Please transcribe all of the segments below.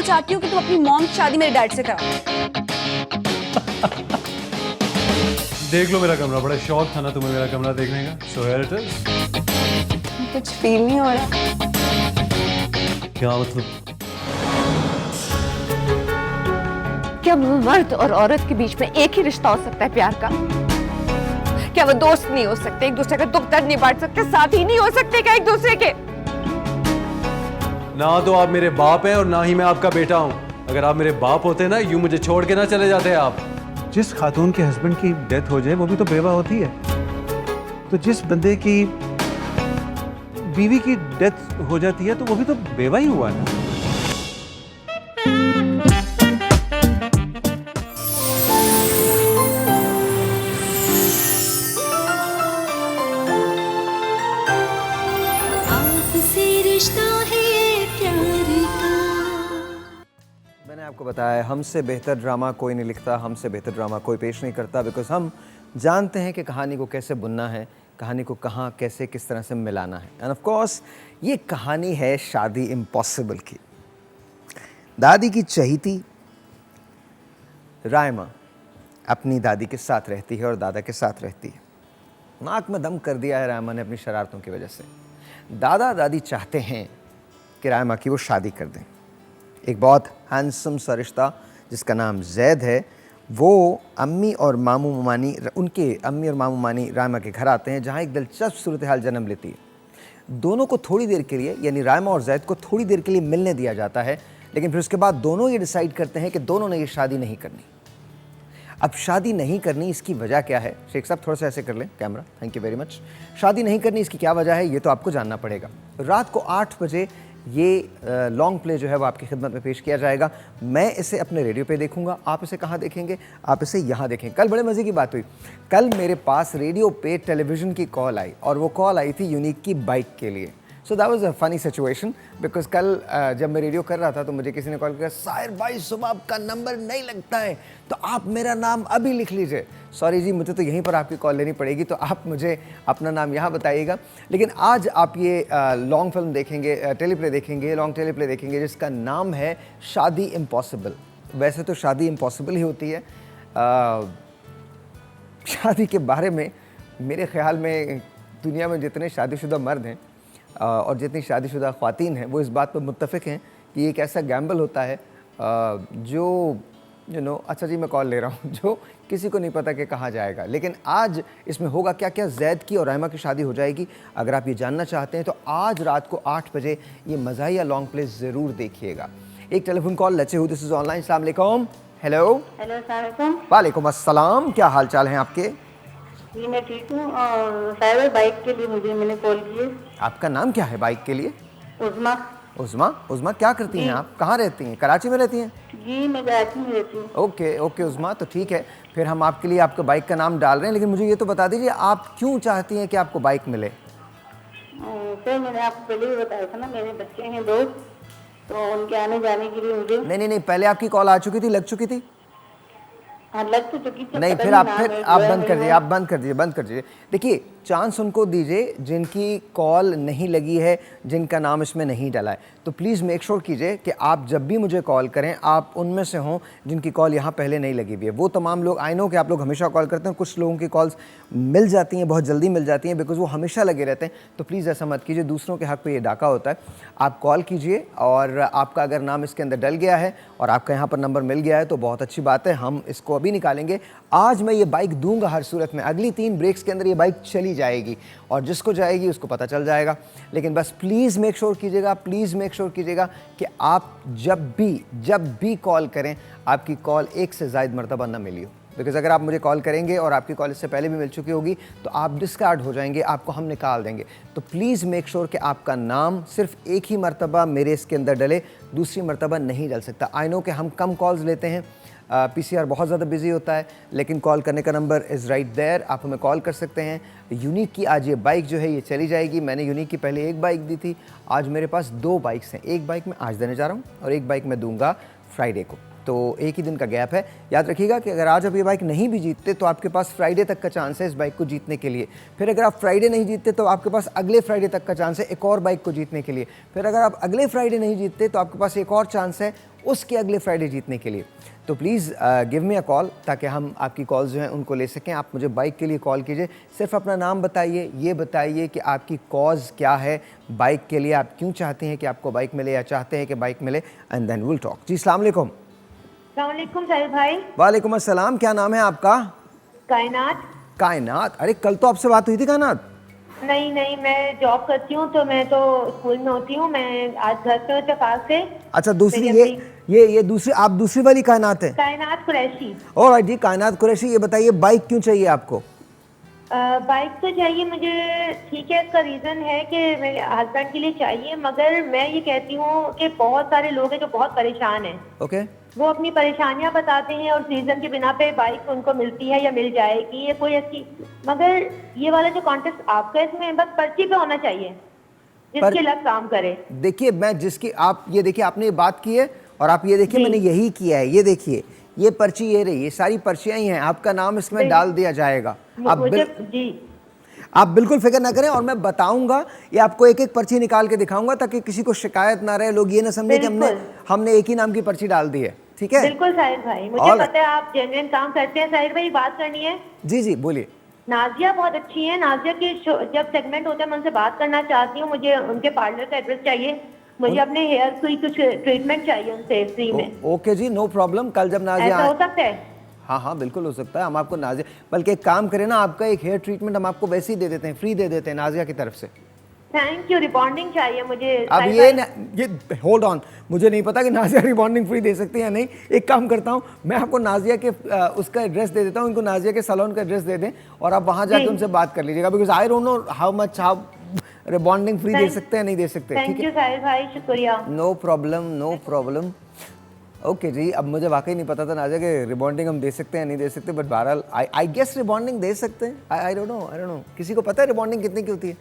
चाहती हूँ कि तुम अपनी मॉम की शादी मेरे डैड से कराओ। देख लो मेरा कमरा, बड़ा शौक था ना तुम्हें मेरा कमरा देखने का। So here it is. कुछ फील नहीं हो रहा। क्या मतलब? क्या मर्द और औरत के बीच में एक ही रिश्ता हो सकता है प्यार का? क्या वो दोस्त नहीं हो सकते, एक दूसरे का दुख दर्द नहीं बांट सकते, साथी नहीं हो सकते क्या एक दूसरे के? ना तो आप मेरे बाप हैं और ना ही मैं आपका बेटा हूँ। अगर आप मेरे बाप होते ना, यूं मुझे छोड़ के ना चले जाते आप। जिस खातून के हस्बैंड की डेथ हो जाए वो भी तो बेवा होती है, तो जिस बंदे की बीवी की डेथ हो जाती है तो वो भी तो बेवा ही हुआ ना। मैंने आपको बताया हमसे बेहतर ड्रामा कोई नहीं लिखता, हमसे बेहतर ड्रामा कोई पेश नहीं करता, बिकॉज हम जानते हैं कि कहानी को कैसे बुनना है, कहानी को कहाँ कैसे किस तरह से मिलाना है। एंड ऑफ कोर्स ये कहानी है शादी इम्पॉसिबल की। दादी की चहीती रायमा अपनी दादी के साथ रहती है और दादा के साथ रहती है। नाक में दम कर दिया है रायमा ने अपनी शरारतों की वजह से। दादा दादी चाहते हैं कि रायमा की वो शादी कर दें। एक बहुत हैंडसम सा रिश्ता जिसका नाम जैद है, वो अम्मी और मामू मानी रायमा के घर आते हैं, जहाँ एक दिलचस्प सूरत हाल जन्म लेती है। दोनों को थोड़ी देर के लिए, यानी रायमा और जैद को थोड़ी देर के लिए मिलने दिया जाता है, लेकिन फिर उसके बाद दोनों ये डिसाइड करते हैं कि दोनों ने ये शादी नहीं करनी। अब शादी नहीं करनी, इसकी वजह क्या है? शेख साहब थोड़ा सा ऐसे कर लें camera, thank you very much. शादी नहीं करनी इसकी क्या वजह है, ये तो आपको जानना पड़ेगा। रात को 8 बजे ये लॉन्ग प्ले जो है वो आपकी खिदमत में पेश किया जाएगा। मैं इसे अपने रेडियो पे देखूंगा, आप इसे कहाँ देखेंगे? आप इसे यहाँ देखें। कल बड़े मज़े की बात हुई, कल मेरे पास रेडियो पे टेलीविज़न की कॉल आई, और वो कॉल आई थी यूनिक की बाइक के लिए। So that was a funny situation, because कल जब मैं रेडियो कर रहा था तो मुझे किसी ने कॉल किया, साहिर भाई सुबह आपका नंबर नहीं लगता है, तो आप मेरा नाम अभी लिख लीजिए। सॉरी जी, मुझे तो यहीं पर आपकी कॉल लेनी पड़ेगी, तो आप मुझे अपना नाम यहाँ बताइएगा। लेकिन आज आप ये लॉन्ग फिल्म देखेंगे, टेलीप्ले देखेंगे, लॉन्ग टेलीप्ले देखेंगे, जिसका नाम है शादी इम्पॉसिबल। वैसे तो शादी इम्पॉसिबल ही होती है। शादी के बारे में मेरे ख्याल में दुनिया में जितने शादीशुदा मर्द हैं और जितनी शादीशुदा ख़वातीन हैं, वो इस बात पर मुत्तफ़िक़ हैं कि ये एक ऐसा गैम्बल होता है जो अच्छा जी मैं कॉल ले रहा हूँ, जो किसी को नहीं पता कि कहाँ जाएगा। लेकिन आज इसमें होगा क्या क्या, जैद की और रायमा की शादी हो जाएगी। अगर आप ये जानना चाहते हैं तो आज रात को 8 बजे ये मज़ाहिया लॉन्ग प्ले ज़रूर देखिएगा। एक टेलीफोन कॉल लेट्स से हूँ, दिस इज़ ऑनलाइन। अस्सलाम वालेकुम। हेलो। वालेकुम अस्सलाम, क्या हाल चाल हैं आपके? जी मैं ठीक हूँ। और साहिबा बाइक के लिए मैंने कॉल की। आपका नाम क्या है बाइक के लिए? उज़मा। उज़मा, उज़मा क्या करती हैं आप? कहाँ रहती हैं? कराची में रहती हैं? जी मैं कराची में रहती हूँ। ओके ओके उज़मा, तो ठीक है, फिर हम आपके लिए आपका बाइक का नाम डाल रहे हैं। लेकिन मुझे ये तो बता दीजिए आप क्यों चाहती हैं कि आपको बाइक मिले? सर मैंने आपको पहले भी बताया था ना, मेरे बच्चे हैं 2, तो उनके आने जाने के लिए मुझे। नहीं, पहले आपकी कॉल आ चुकी थी, लग चुकी थी? लग तो चुकी थी। नहीं, फिर आप बंद कर दीजिए। देखिए, चांस उनको दीजिए जिनकी कॉल नहीं लगी है, जिनका नाम इसमें नहीं डला है। तो प्लीज़ मेक श्योर कीजिए कि आप जब भी मुझे कॉल करें, आप उनमें से हों जिनकी कॉल यहाँ पहले नहीं लगी हुई है। वो तमाम लोग, आई नो कि आप लोग हमेशा कॉल करते हैं, कुछ लोगों की कॉल्स मिल जाती हैं, बहुत जल्दी मिल जाती हैं, बिकॉज़ वो हमेशा लगे रहते हैं। तो प्लीज़ ऐसा मत कीजिए, दूसरों के हक़ पे ये डाका होता है। आप कॉल कीजिए, और आपका अगर नाम इसके अंदर डल गया है और आपका यहाँ पर नंबर मिल गया है तो बहुत अच्छी बात है, हम इसको अभी निकालेंगे। आज मैं ये बाइक दूंगा हर सूरत में, अगली 3 ब्रेक्स के अंदर ये बाइक चली जाएगी, और जिसको जाएगी उसको पता चल जाएगा। लेकिन बस प्लीज़ मेक श्योर कीजिएगा कि आप जब भी कॉल करें, आपकी कॉल एक से ज़ायद मरतबा ना मिली हो। बिकॉज़ अगर आप मुझे कॉल करेंगे और आपकी कॉल इससे पहले भी मिल चुकी होगी तो आप डिस्कार्ड हो जाएंगे, आपको हम निकाल देंगे। तो प्लीज़ मेक श्योर कि आपका नाम सिर्फ एक ही मरतबा मेरे इसके अंदर डले, दूसरी मरतबा नहीं डल सकता। आई नो कि हम कम कॉल्स लेते हैं, पीसीआर बहुत ज़्यादा बिजी होता है, लेकिन कॉल करने का नंबर इज़ राइट देयर, आप हमें कॉल कर सकते हैं। यूनिक की आज ये बाइक जो है ये चली जाएगी। मैंने यूनिक की पहले एक बाइक दी थी, आज मेरे पास 2 बाइक्स हैं। एक बाइक मैं आज देने जा रहा हूँ और एक बाइक मैं दूंगा फ्राइडे को। तो एक ही दिन का गैप है। याद रखिएगा कि अगर आज आप ये बाइक नहीं भी जीतते तो आपके पास फ्राइडे तक का चांस है इस बाइक को जीतने के लिए। फिर अगर आप फ्राइडे नहीं जीतते तो आपके पास अगले फ्राइडे तक का चांस है एक और बाइक को जीतने के लिए। फिर अगर आप अगले फ्राइडे नहीं जीतते तो आपके पास एक और चांस है उसके अगले फ्राइडे जीतने के लिए। तो please give me a call ताकि हम आपकी कॉल्स जो हैं उनको ले सकें। आप मुझे बाइक के लिए कॉल कीजिए, सिर्फ अपना नाम बताइए, ये बताइए कि आपकी कॉज क्या है बाइक के लिए, आप क्यों चाहते हैं कि आपको बाइक मिले या चाहते हैं कि बाइक मिले, एंड देन विल टॉक। जी अस्सलाम वालेकुम। अस्सलाम वालेकुम साहिल भाई। वालेकुम अस्सलाम, क्या नाम है आपका? कायनात। कायनात, अरे कल तो आपसे बात हुई थी कायनात। नहीं नहीं, मैं जॉब करती हूँ तो मैं तो स्कूल में होती हूँ। मैं आज घर पे इत्तेफाक से। अच्छा, दूसरी मेरी ये दूसरी, आप दूसरी वाली कायनात है? कायनात कुरैशी। ऑलराइट जी, कायनात कुरैशी, ये बताइए बाइक क्यों चाहिए आपको? बाइक तो चाहिए मुझे, ठीक है। इसका रीज़न है कि मेरे हस्बैंड के लिए चाहिए, मगर मैं ये कहती हूँ कि बहुत सारे लोग हैं जो बहुत परेशान हैं। ओके। वो अपनी परेशानियां बताते हैं और सीजन की बिना पे बाइक उनको मिलती है या मिल जाएगी, ये कोई ऐसी, मगर ये वाला जो कॉन्टेस्ट आपका, इसमें बस पर्ची पे होना चाहिए जिसके लग काम करे। देखिए, मैं जिसकी, आप ये देखिए, आपने ये बात की है और आप ये देखिए मैंने यही किया है। ये देखिए, ये पर्ची ये रही, ये सारी पर्चियां ही हैं, आपका नाम इसमें डाल दिया जाएगा। आप बिल्कुल फिक्र ना करें, और मैं बताऊंगा, ये आपको एक एक पर्ची निकाल के दिखाऊंगा ताकि किसी को शिकायत ना रहे, लोग ये ना समझे कि हमने एक ही नाम की पर्ची डाल दी है। ठीक है? बिल्कुल साहिल भाई, मुझे पता है आप जेन्युइन काम करते हैं। साहिल भाई, बात करनी है। जी जी बोलिए। नाजिया बहुत अच्छी है। नाजिया की जब सेगमेंट होता है मैं उनसे बात करना चाहती हूँ। मुझे उनके पार्लर का एड्रेस चाहिए, मुझे अपने हेयर की कुछ ट्रीटमेंट चाहिए उनसे फ्री में। ओके जी, नो प्रॉब्लम। कल जब नाजिया, ऐसा हो सकता है? हाँ हाँ बिल्कुल हो सकता है। हम आपको नाजिया, बल्कि एक काम करें ना, आपका एक हेयर ट्रीटमेंट हम आपको वैसे ही दे देते हैं, फ्री दे देते हैं नाजिया की तरफ से। Thank you. रिबॉन्डिंग चाहिए मुझे। अब ये होल्ड ऑन, मुझे नहीं पता कि नाजिया रिबॉन्डिंग फ्री दे सकती है या नहीं। एक काम करता हूँ, मैं आपको नाजिया के उसका एड्रेस दे देता हूँ, इनको नाजिया के सैलून का एड्रेस दे दें और आप वहाँ जाके उनसे बात कर लीजिएगा, because I don't know how much rebonding free दे सकते हैं नहीं दे सकते। थैंक यू साहिल भाई, शुक्रिया। No problem, no problem. Okay जी, अब मुझे वाकई नहीं पता था नाजिया कि रिबॉन्डिंग हम दे सकते हैं नहीं दे सकते, बट बहरहाल आई गेस रिबॉन्डिंग दे सकते हैं। आई डोंट नो। किसी को पता है रिबॉन्डिंग कितने की होती है?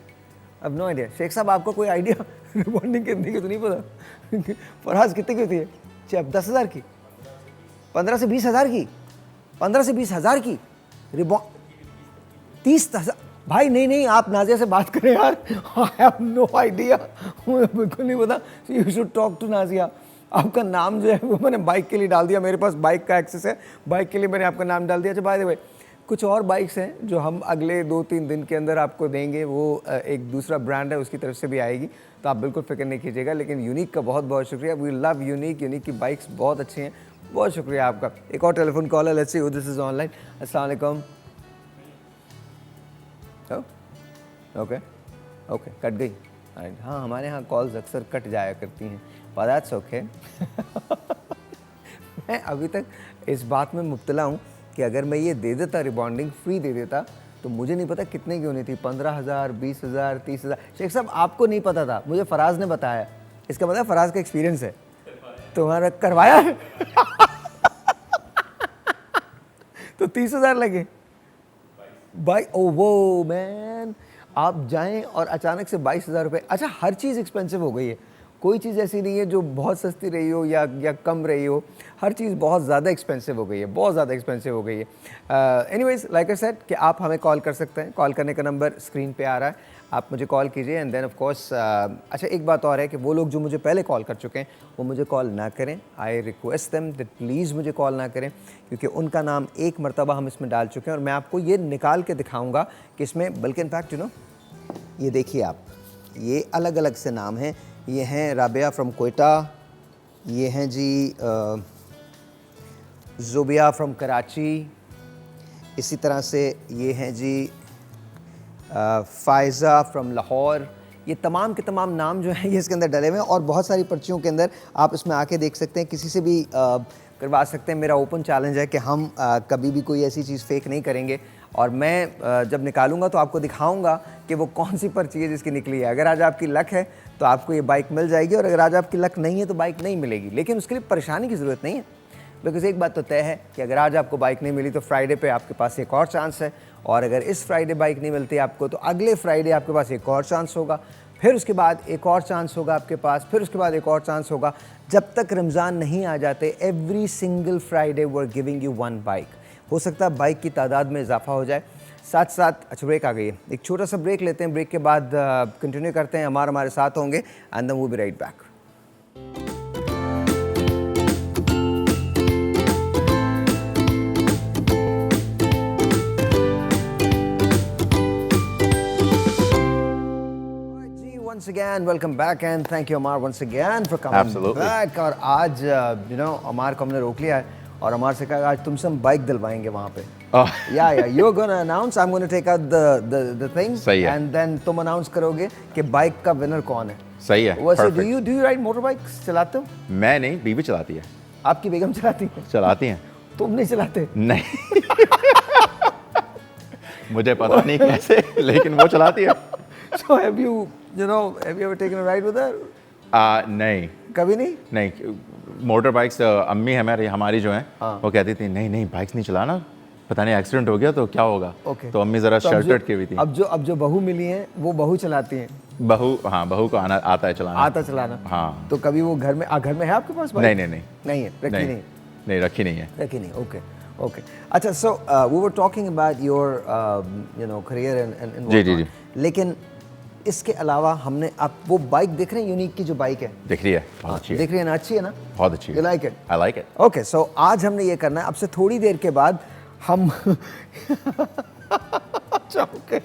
अब नो आइडिया। शेख साहब, आपको कोई आइडिया रिबॉन्डिंग कितने की? तो नहीं पता। फरहाज, कितने की होती है? 10,000 की, 15 से 20,000 की, 15 से 20,000 की रिबॉन्ड 30,000। भाई नहीं, आप नाजिया से बात करें यार। आई हैव नो आइडिया, मुझे बिल्कुल नहीं पता। You should talk to Nazia. आपका नाम जो है वो मैंने बाइक के लिए डाल दिया, मेरे पास बाइक का एक्सेस है, बाइक के लिए मैंने आपका नाम डाल दिया। अच्छा, बाय द वे, कुछ और बाइक्स हैं जो हम अगले 2-3 दिन के अंदर आपको देंगे, वो एक दूसरा ब्रांड है उसकी तरफ से भी आएगी, तो आप बिल्कुल फिक्र नहीं कीजिएगा। लेकिन यूनिक का बहुत बहुत शुक्रिया, वी लव यूनिक की बाइक्स बहुत अच्छी हैं, बहुत शुक्रिया आपका। एक और टेलीफोन कॉल है, let's see who this is online. अस्सलाम वालेकुम। ओके, कट गई। हाँ, हमारे यहाँ कॉल्स अक्सर कट जाया करती हैं, but that's okay। मैं अभी तक इस बात में मुब्तला हूँ कि अगर मैं ये दे देता, रिबॉन्डिंग फ्री दे देता, तो मुझे नहीं पता कितने की होनी थी, 15,000, 20,000, 30,000। शेख साहब, आपको नहीं पता था, मुझे फराज ने बताया। इसका मतलब फराज का एक्सपीरियंस है। तुम्हारा करवाया है? तो 30,000 लगे भाई। ओ वो मैन, आप जाएं और अचानक से 22,000 रुपये। अच्छा, हर चीज़ एक्सपेंसिव हो गई है, कोई चीज़ ऐसी नहीं है जो बहुत सस्ती रही हो या कम रही हो, हर चीज़ बहुत ज़्यादा एक्सपेंसिव हो गई है, बहुत ज़्यादा एक्सपेंसिव हो गई है। एनीवेज, लाइक आई सेड कि आप हमें कॉल कर सकते हैं, कॉल करने का नंबर स्क्रीन पे आ रहा है, आप मुझे कॉल कीजिए एंड देन ऑफ कोर्स। अच्छा, एक बात और है कि वो लोग जो मुझे पहले कॉल कर चुके हैं वो मुझे कॉल ना करें। I request them that please मुझे कॉल ना करें, क्योंकि उनका नाम एक मरतबा हम इसमें डाल चुके हैं और मैं आपको ये निकाल के दिखाऊँगा कि इसमें, बल्कि इनफैक्ट यू नो, ये देखिए आप, ये अलग अलग से नाम हैं। ये हैं राबिया फ्रॉम कोयटा, ये हैं जी ज़ुबिया फ्रॉम कराची, इसी तरह से ये हैं जी फ़ायज़ा फ्रॉम लाहौर। ये तमाम के तमाम नाम जो हैं ये इसके अंदर डले हुए हैं और बहुत सारी पर्चियों के अंदर आप इसमें आके देख सकते हैं, किसी से भी करवा सकते हैं। मेरा ओपन चैलेंज है कि हम कभी भी कोई ऐसी चीज़ फेक नहीं करेंगे और मैं जब निकालूंगा तो आपको दिखाऊंगा कि वो कौन सी पर्ची है जिसकी निकली है। अगर आज आपकी लक है तो आपको ये बाइक मिल जाएगी और अगर आज आपकी लक नहीं है तो बाइक नहीं मिलेगी। लेकिन उसके लिए परेशानी की ज़रूरत नहीं है, बिकॉज़ एक बात तो तय है कि अगर आज आपको बाइक नहीं मिली तो फ्राइडे पे आपके पास एक और चांस है, और अगर इस फ्राइडे बाइक नहीं मिलती आपको तो अगले फ्राइडे आपके पास एक और चांस होगा। फिर उसके बाद एक और चांस होगा आपके पास, फिर उसके बाद एक और चांस होगा, जब तक रमज़ान नहीं आ जाते। Every single Friday we are giving you 1 bike. हो सकता है बाइक की तादाद में इजाफा हो जाए। साथ साथ अच्छा ब्रेक आ गई है, एक छोटा सा ब्रेक लेते हैं, ब्रेक के बाद कंटिन्यू करते हैं। हमारे साथ होंगे and then we will be right back. Once again, welcome back and thank you Amar once again for coming Absolutely. back। और आज अमार को हमने रोक लिया है और अमार से कहा आज तुमसे हम बाइक दिलवाएंगे वहाँ पे। Yeah, you're gonna announce, I'm gonna take out the thing सही है। and then तुम अनाउंस करोगे कि बाइक का विनर कौन है। सही है, वैसे perfect। do you ride motorbikes? चलाते हो? मैं नहीं, बीवी चलाती है। आपकी बेगम चलाती है? चलाती हैं। तुम नहीं चलाते? नहीं मुझे पता नहीं कैसे, लेकिन वो चलाती है। So have you ever taken a ride with her? नहीं कभी नहीं? नहीं, मोटर बाइक्स अम्मी हमारी जो हैं वो कहती थी नहीं नहीं बाइक्स नहीं चलाना, पता नहीं एक्सीडेंट हो गया तो क्या होगा। Okay. तो अम्मी ज़रा तो अब शर्टेड की हुई थी। अब जो बहू मिली है वो बहू चलाती हैं। बहू को आता है चलाना। आता चलाना। हाँ। तो कभी वो घर में है आपके पास बाइक? नहीं नहीं नहीं नहीं है, रखी नहीं। नहीं रखी नहीं है। रखी नहीं, ओके। अच्छा, so we were talking about your career and जी, जी, जी। लेकिन इसके अलावा हमने आप वो बाइक देख रहे हैं, यूनिक की जो बाइक है, दिख रही है, बहुत अच्छी है। देख रही है ना, अच्छी है ना? बहुत अच्छी है। You like it? I like it। Okay, so आज हमने ये करना है, अब से थोड़ी देर के बाद हम अच्छा, ओके,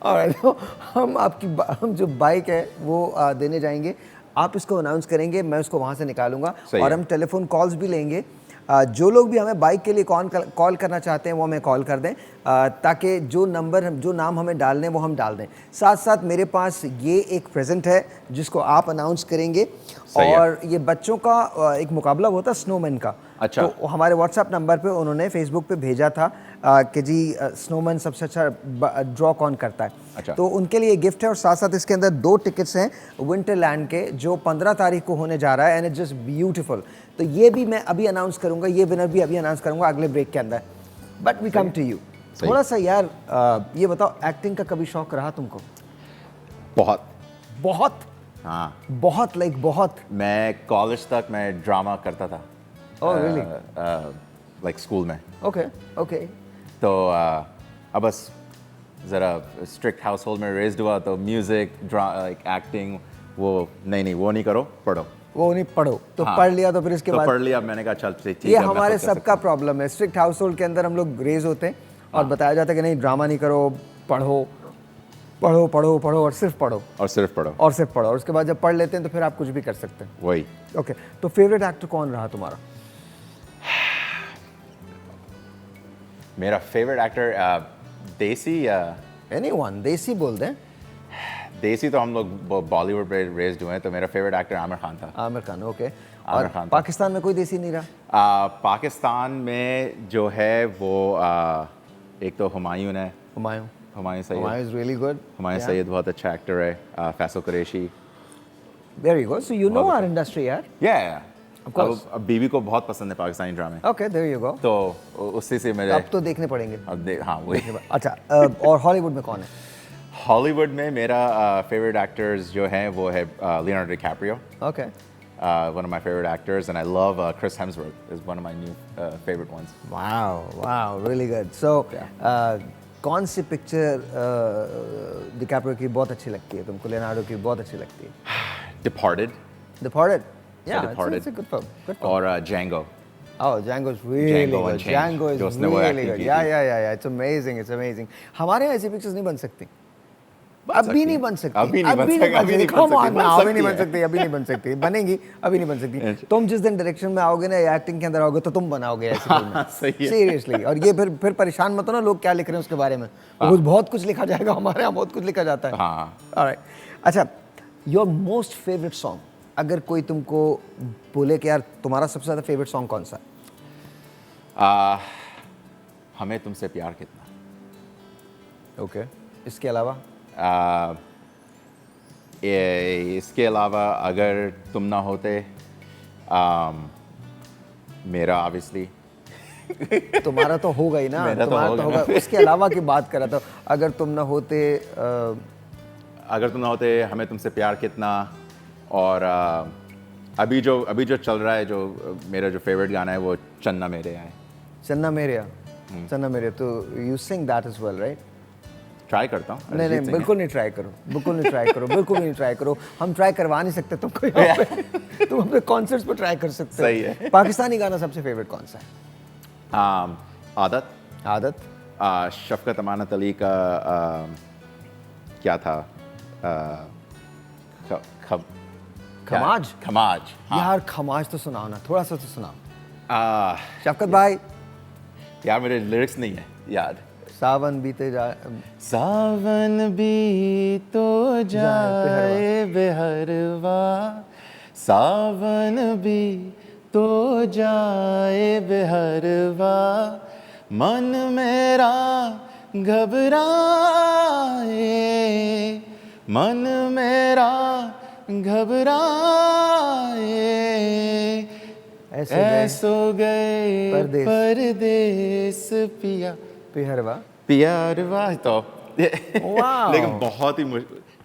ऑलराइट, तो हम जो बाइक है वो देने जाएंगे। आप इसको अनाउंस करेंगे, मैं उसको वहाँ से निकालूंगा और हम टेलीफोन कॉल्स भी लेंगे। जो लोग भी हमें बाइक के लिए कॉल करना चाहते हैं वो हमें कॉल कर दें, ताकि जो नाम हमें डालने वो हम डाल दें। साथ साथ मेरे पास ये एक प्रेजेंट है जिसको आप अनाउंस करेंगे और ये बच्चों का एक मुकाबला होता है स्नोमैन का। अच्छा। तो हमारे व्हाट्सएप नंबर पे उन्होंने फेसबुक पे भेजा था कि जी स्नोमैन सबसे अच्छा ड्रॉ कौन करता है। अच्छा। तो उनके लिए गिफ्ट है और साथ साथ इसके अंदर 2 टिकट्स हैं विंटरलैंड के जो 15 तारीख को होने जा रहा है एंड इट्स जस्ट ब्यूटीफुल। तो ये भी मैं अभी अनाउंस करूंगा, ये विनर भी अभी अनाउंस करूंगा अगले ब्रेक के अंदर। But we come to you, थोड़ा सा यार ये बताओ, एक्टिंग का कभी शौक रहा तुमको? बहुत हाँ, बहुत। मैं कॉलेज तक मैं ड्रामा करता था। Oh, really? लाइक स्कूल में। ओके। तो अब बस ज़रा स्ट्रिक्ट हाउस होल्ड में रेज्ड हुआ, तो म्यूज़िक लाइक एक्टिंग वो नहीं करो, पढ़ो। वो नहीं पढ़ो तो हाँ, पढ़ लिया तो फिर इसके तो बाद पढ़ लिया, मैंने कहा चल ठीक है। ये मैं हमारे खुद कर सबका सकता हूँ। प्रॉब्लम है। स्ट्रिक्ट हाउस होल्ड के अंदर हम लोग रेज होते हैं और बताया जाता है कि नहीं ड्रामा नहीं करो, पढ़ो और सिर्फ पढ़ो और उसके बाद जब पढ़ लेते हैं तो फिर आप कुछ भी कर सकते हैं। वही। ओके, तो फेवरेट एक्टर कौन रहा तुम्हारा? मेरा फेवरेट एक्टर देसी एनीवन, देसी बोल दें। देसी तो हम लोग बॉलीवुड पे रेज्ड हुए हैं, तो मेरा फेवरेट एक्टर आमिर खान था। आमिर खान, ओके। आमिर और खान था। पाकिस्तान में कोई देसी नहीं रहा? पाकिस्तान में जो है वो एक तो हुमायूं है। Humayun Syed. Is really good. Humayun Syed बहुत अच्छा एक्टर है। Faisal Qureshi. Very good, so you know our industry यार। या अब बीवी को बहुत पसंद है पाकिस्तानी ड्रामे। Okay, there you go. तो उसी से मेरे अब तो देखने पड़ेंगे। हाँ वही। अच्छा, और हॉलीवुड में कौन है? हॉलीवुड में मेरा फेवरेट एक्टर्स जो हैं वो है Leonardo DiCaprio. Okay. One of my favorite actors, and I love Chris Hemsworth is one of my new favorite ones. Wow, really good. So, कौन सी पिक्चर डिकैप्रियो की बहुत अच्छी लगती है तुमको? लियोनार्डो की बहुत अच्छी लगती है? Departed. Yeah, Departed. it's a good film. और Django. Oh, Django's really Django good. Unchained, Django जो is उसने वो really acting good. की Yeah. It's amazing. हमारे यहाँ ऐसी पिक्चर्स नहीं बन सकती। अभी नहीं बन सकती। अभी नहीं बन सकती। बनेंगी, अभी नहीं बन सकती। तुम जिस दिन डायरेक्शन में आओगे ना या एक्टिंग के अंदर आओगे तो तुम बनाओगे ऐसी फिल्म। सही है। सीरियसली। और ये फिर परेशान मत हो ना लोग क्या लिख रहे हैं उसके बारे में। बहुत कुछ लिखा जाएगा, हमारे यहाँ बहुत कुछ लिखा जाता है। हाँ। ऑलराइट। अच्छा, योर मोस्ट फेवरेट सॉन्ग, अगर कोई तुमको बोले कि यार तुम्हारा सबसे ज़्यादा फेवरेट सॉन्ग कौन सा है? हमें तुमसे प्यार कितना। ओके। इसके अलावा? इसके अलावा अगर तुम ना होते, मेरा ऑब्वियसली। तुम्हारा तो होगा ही ना। मेरा तो तुम्हारा तो होगा। उसके अलावा की बात कर रहा था, अगर तुम ना होते अगर तुम ना होते हमें तुमसे प्यार कितना, और अभी जो चल रहा है, जो मेरा जो फेवरेट गाना है वो चन्ना मेरे है। चन्ना मेरेया, चन्ना मेरेया, तो you sing that as well, right? Try करता हूँ। नहीं, बिल्कुल नहीं ट्राई करो, बिल्कुल नहीं ट्राई करो, बिल्कुल नहीं ट्राई करो। हम ट्राई करवा नहीं सकते तुमको यहाँ पे। तुम अपने कॉन्सर्ट्स पे ट्राई कर सकते हो। सही है। पाकिस्तानी गाना सबसे फेवरेट कौन सा है? आदत। आदत। शफकत अमानत अली का क्या था? खमाज। खमाज, हाँ। यार खमाज तो सुनाओ ना, थोड़ा सा तो सुनाओ। शफकत भाई, यार मेरे लिरिक्स नहीं है याद। सावन बीते जा, सावन भी तो जाए बेहरवा, सावन भी तो जाए बेहरवा, मन मेरा घबराए, मन मेरा घबराए, ऐसो गए परदेस पिया पिहरवा। पियारवा। तो Wow. लेकिन बहुत ही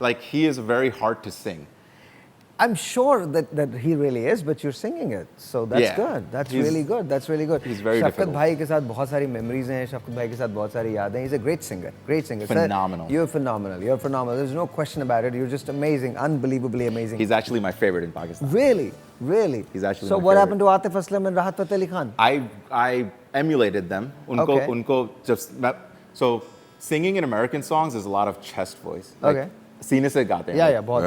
like he is very hard to sing. I'm sure that he really is, but you're singing it, so that's Yeah. good. That's He's- really good. That's really good. he's very Shafqat difficult. भाई के साथ बहुत सारी memories हैं, शफकत भाई के साथ बहुत सारी यादें हैं. He's a great singer, great singer. Sir, Phenomenal. you're phenomenal. You're phenomenal. There's no question about it. You're just amazing, unbelievably amazing. He's actually my favorite in Pakistan. Really, really. He's actually So my what favorite. happened to Atif Aslam and Rahat Fateh Ali Khan? I emulated them. Unko just so singing in American songs is a lot of chest voice. Like, Okay. सीने से गाते हैं. Yeah, बहुत.